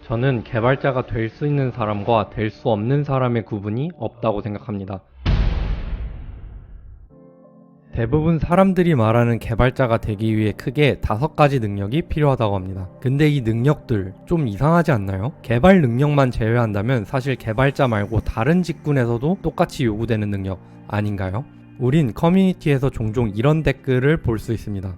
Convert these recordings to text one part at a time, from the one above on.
저는 개발자가 될 수 있는 사람과 될 수 없는 사람의 구분이 없다고 생각합니다. 대부분 사람들이 말하는 개발자가 되기 위해 크게 5가지 능력이 필요하다고 합니다. 근데 이 능력들 좀 이상하지 않나요? 개발 능력만 제외한다면 사실 개발자 말고 다른 직군에서도 똑같이 요구되는 능력 아닌가요? 우린 커뮤니티에서 종종 이런 댓글을 볼 수 있습니다.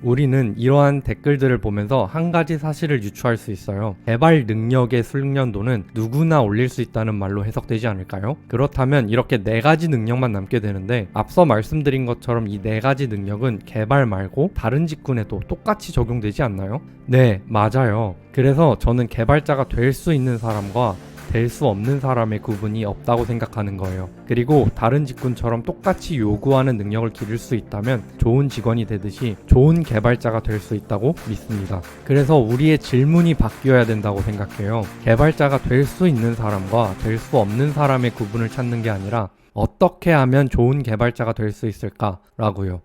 우리는 이러한 댓글들을 보면서 한 가지 사실을 유추할 수 있어요. 개발 능력의 숙련도는 누구나 올릴 수 있다는 말로 해석되지 않을까요? 그렇다면 이렇게 4가지 능력만 남게 되는데 앞서 말씀드린 것처럼 이 4가지 능력은 개발 말고 다른 직군에도 똑같이 적용되지 않나요? 네, 맞아요. 그래서 저는 개발자가 될 수 있는 사람과 될 수 없는 사람의 구분이 없다고 생각하는 거예요. 그리고 다른 직군처럼 똑같이 요구하는 능력을 기를 수 있다면 좋은 직원이 되듯이 좋은 개발자가 될 수 있다고 믿습니다. 그래서 우리의 질문이 바뀌어야 된다고 생각해요. 개발자가 될 수 있는 사람과 될 수 없는 사람의 구분을 찾는 게 아니라 어떻게 하면 좋은 개발자가 될 수 있을까라고요.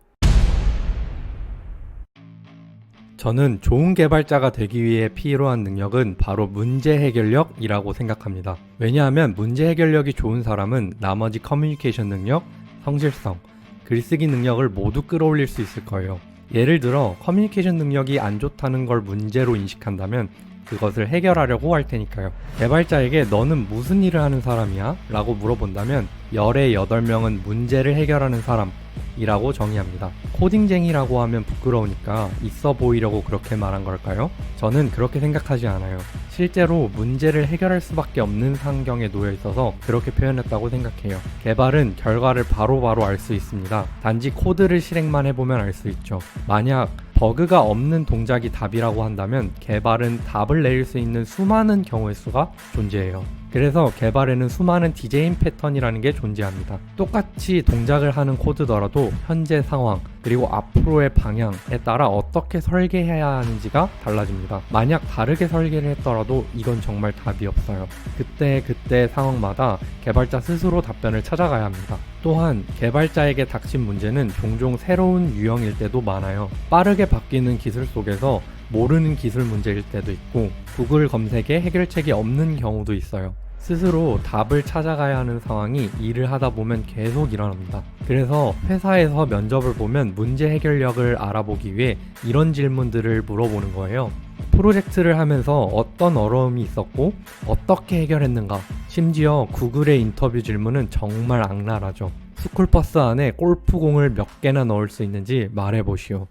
저는 좋은 개발자가 되기 위해 필요한 능력은 바로 문제 해결력이라고 생각합니다. 왜냐하면 문제 해결력이 좋은 사람은 나머지 커뮤니케이션 능력, 성실성, 글쓰기 능력을 모두 끌어올릴 수 있을 거예요. 예를 들어 커뮤니케이션 능력이 안 좋다는 걸 문제로 인식한다면 그것을 해결하려고 할 테니까요. 개발자에게 너는 무슨 일을 하는 사람이야? 라고 물어본다면 열의 8명은 문제를 해결하는 사람이라고 정의합니다. 코딩쟁이라고 하면 부끄러우니까 있어 보이려고 그렇게 말한 걸까요? 저는 그렇게 생각하지 않아요. 실제로 문제를 해결할 수밖에 없는 환경에 놓여 있어서 그렇게 표현했다고 생각해요. 개발은 결과를 바로바로 알 수 있습니다. 단지 코드를 실행만 해보면 알 수 있죠. 만약 버그가 없는 동작이 답이라고 한다면 개발은 답을 내릴 수 있는 수많은 경우의 수가 존재해요. 그래서 개발에는 수많은 디자인 패턴이라는 게 존재합니다. 똑같이 동작을 하는 코드더라도 현재 상황 그리고 앞으로의 방향에 따라 어떻게 설계해야 하는지가 달라집니다. 만약 다르게 설계를 했더라도 이건 정말 답이 없어요. 그때 상황마다 개발자 스스로 답변을 찾아가야 합니다. 또한 개발자에게 닥친 문제는 종종 새로운 유형일 때도 많아요. 빠르게 바뀌는 기술 속에서 모르는 기술 문제일 때도 있고 구글 검색에 해결책이 없는 경우도 있어요. 스스로 답을 찾아가야 하는 상황이 일을 하다 보면 계속 일어납니다. 그래서 회사에서 면접을 보면 문제 해결력을 알아보기 위해 이런 질문들을 물어보는 거예요. 프로젝트를 하면서 어떤 어려움이 있었고 어떻게 해결했는가? 심지어 구글의 인터뷰 질문은 정말 악랄하죠. 스쿨버스 안에 골프공을 몇 개나 넣을 수 있는지 말해보시오.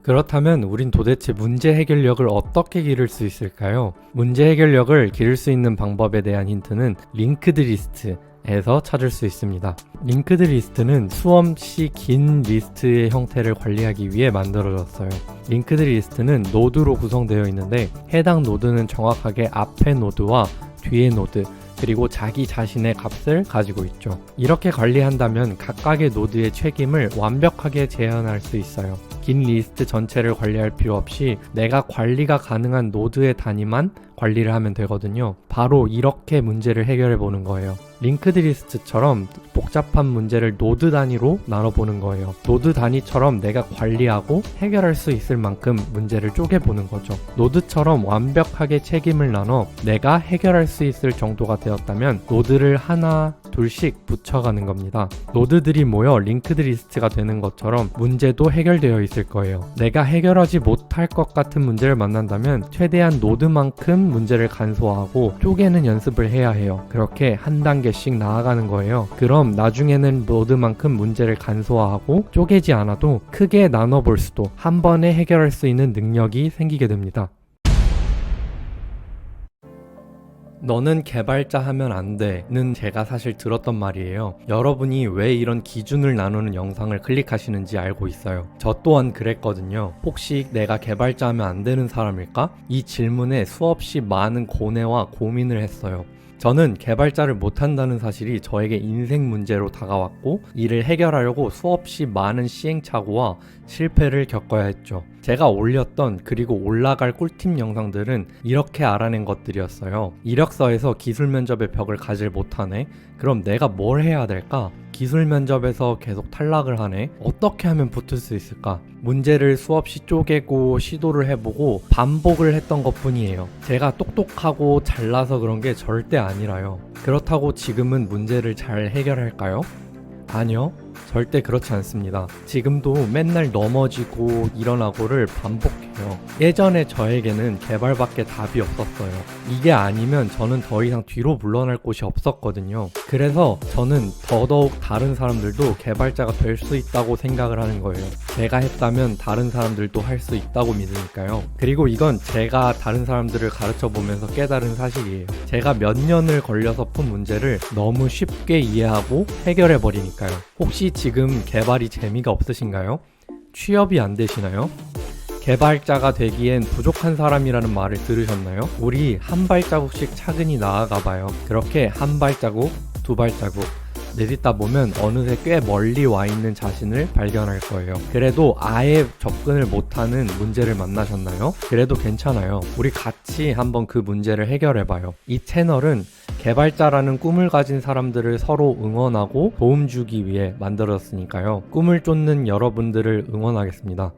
그렇다면 우린 도대체 문제 해결력을 어떻게 기를 수 있을까요? 문제 해결력을 기를 수 있는 방법에 대한 힌트는 링크드 리스트에서 찾을 수 있습니다. 링크드 리스트는 수없이 긴 리스트의 형태를 관리하기 위해 만들어졌어요. 링크드 리스트는 노드로 구성되어 있는데 해당 노드는 정확하게 앞의 노드와 뒤의 노드 그리고 자기 자신의 값을 가지고 있죠. 이렇게 관리한다면 각각의 노드의 책임을 완벽하게 제한할 수 있어요. 긴 리스트 전체를 관리할 필요 없이 내가 관리가 가능한 노드의 단위만 관리를 하면 되거든요. 바로 이렇게 문제를 해결해 보는 거예요. 링크드 리스트처럼 복잡한 문제를 노드 단위로 나눠보는 거예요. 노드 단위처럼 내가 관리하고 해결할 수 있을 만큼 문제를 쪼개보는 거죠. 노드처럼 완벽하게 책임을 나눠 내가 해결할 수 있을 정도가 되었다면 노드를 하나 둘씩 붙여가는 겁니다. 노드들이 모여 링크드 리스트가 되는 것처럼 문제도 해결되어 있을 거예요. 내가 해결하지 못할 것 같은 문제를 만난다면 최대한 노드만큼 문제를 간소화하고 쪼개는 연습을 해야 해요. 그렇게 한 단계씩 나아가는 거예요. 그럼 나중에는 노드만큼 문제를 간소화하고 쪼개지 않아도 크게 나눠볼 수도 한 번에 해결할 수 있는 능력이 생기게 됩니다. 너는 개발자 하면 안 돼는 제가 사실 들었던 말이에요. 여러분이 왜 이런 기준을 나누는 영상을 클릭하시는지 알고 있어요. 저 또한 그랬거든요. 혹시 내가 개발자 하면 안 되는 사람일까? 이 질문에 수없이 많은 고뇌와 고민을 했어요. 저는 개발자를 못한다는 사실이 저에게 인생 문제로 다가왔고 이를 해결하려고 수없이 많은 시행착오와 실패를 겪어야 했죠. 제가 올렸던 그리고 올라갈 꿀팁 영상들은 이렇게 알아낸 것들이었어요. 이력서에서 기술 면접의 벽을 가질 못하네? 그럼 내가 뭘 해야 될까? 기술 면접에서 계속 탈락을 하네? 어떻게 하면 붙을 수 있을까? 문제를 수없이 쪼개고 시도를 해보고 반복을 했던 것 뿐이에요. 제가 똑똑하고 잘나서 그런 게 절대 아니라요. 그렇다고 지금은 문제를 잘 해결할까요? 아니요. 절대 그렇지 않습니다. 지금도 맨날 넘어지고 일어나고를 반복해요. 예전에 저에게는 개발밖에 답이 없었어요. 이게 아니면 저는 더 이상 뒤로 물러날 곳이 없었거든요. 그래서 저는 더더욱 다른 사람들도 개발자가 될 수 있다고 생각을 하는 거예요. 제가 했다면 다른 사람들도 할 수 있다고 믿으니까요. 그리고 이건 제가 다른 사람들을 가르쳐 보면서 깨달은 사실이에요. 제가 몇 년을 걸려서 푼 문제를 너무 쉽게 이해하고 해결해 버리니까요. 혹시 지금 개발이 재미가 없으신가요? 취업이 안 되시나요? 개발자가 되기엔 부족한 사람이라는 말을 들으셨나요? 우리 한 발자국씩 차근히 나아가 봐요. 그렇게 한 발자국, 두 발자국 내딛다 보면 어느새 꽤 멀리 와 있는 자신을 발견할 거예요. 그래도 아예 접근을 못하는 문제를 만나셨나요? 그래도 괜찮아요. 우리 같이 한번 그 문제를 해결해봐요. 이 채널은 개발자라는 꿈을 가진 사람들을 서로 응원하고 도움 주기 위해 만들었으니까요. 꿈을 쫓는 여러분들을 응원하겠습니다.